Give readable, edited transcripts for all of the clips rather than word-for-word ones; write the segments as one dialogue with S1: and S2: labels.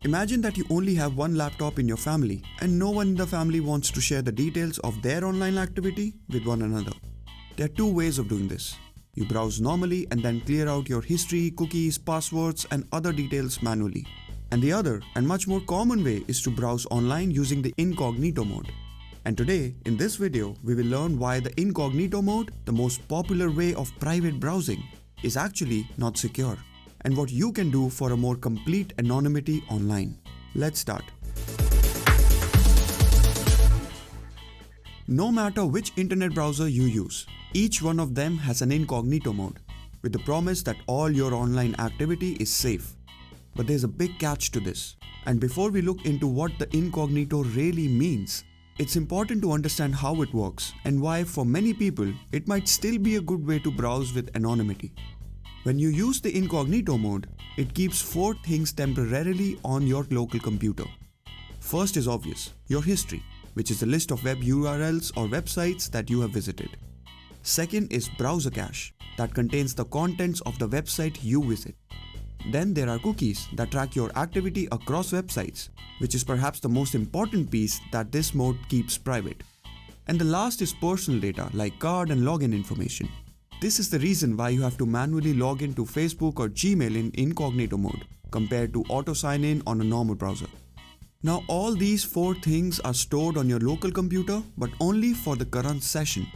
S1: Imagine that you only have one laptop in your family and no one in the family wants to share the details of their online activity with one another. There are two ways of doing this. You browse normally and then clear out your history, cookies, passwords and other details manually. And the other and much more common way is to browse online using the incognito mode. And today, in this video, we will learn why the incognito mode, the most popular way of private browsing, is actually not secure, and what you can do for a more complete anonymity online. Let's start. No matter which internet browser you use, each one of them has an incognito mode, with the promise that all your online activity is safe. But there's a big catch to this, and before we look into what the incognito really means, it's important to understand how it works and why for many people it might still be a good way to browse with anonymity. When you use the incognito mode, it keeps 4 things temporarily on your local computer. First is obvious, your history, which is a list of web URLs or websites that you have visited. Second is browser cache, that contains the contents of the website you visit. Then there are cookies that track your activity across websites, which is perhaps the most important piece that this mode keeps private. And the last is personal data like card and login information. This is the reason why you have to manually log into Facebook or Gmail in incognito mode compared to auto sign in on a normal browser. Now all these 4 things are stored on your local computer but only for the current session.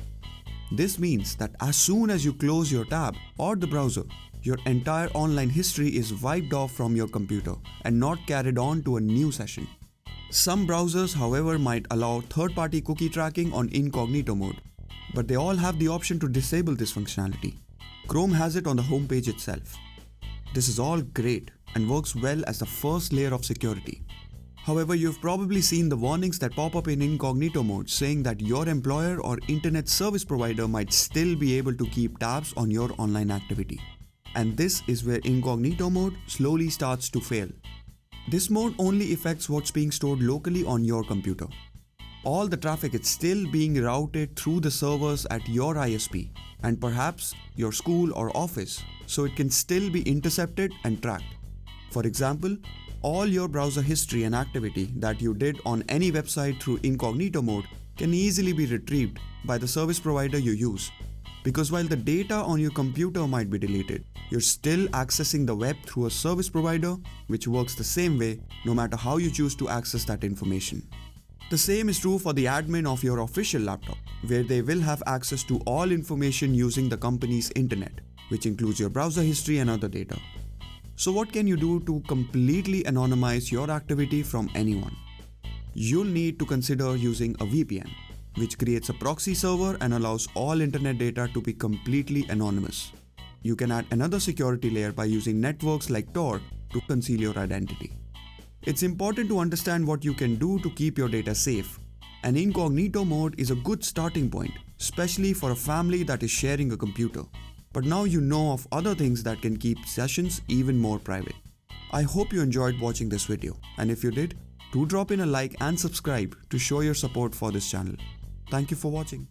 S1: This means that as soon as you close your tab or the browser, your entire online history is wiped off from your computer and not carried on to a new session. Some browsers, however, might allow third-party cookie tracking on incognito mode, but they all have the option to disable this functionality. Chrome has it on the homepage itself. This is all great and works well as the first layer of security. However, you've probably seen the warnings that pop up in incognito mode saying that your employer or internet service provider might still be able to keep tabs on your online activity. And this is where incognito mode slowly starts to fail. This mode only affects what's being stored locally on your computer. All the traffic is still being routed through the servers at your ISP and perhaps your school or office, so it can still be intercepted and tracked. For example, all your browser history and activity that you did on any website through incognito mode can easily be retrieved by the service provider you use. Because while the data on your computer might be deleted, you're still accessing the web through a service provider which works the same way no matter how you choose to access that information. The same is true for the admin of your official laptop, where they will have access to all information using the company's internet, which includes your browser history and other data. So what can you do to completely anonymize your activity from anyone? You'll need to consider using a VPN, which creates a proxy server and allows all internet data to be completely anonymous. You can add another security layer by using networks like Tor to conceal your identity. It's important to understand what you can do to keep your data safe. An incognito mode is a good starting point, especially for a family that is sharing a computer. But now you know of other things that can keep sessions even more private. I hope you enjoyed watching this video, and if you did, do drop in a like and subscribe to show your support for this channel. Thank you for watching.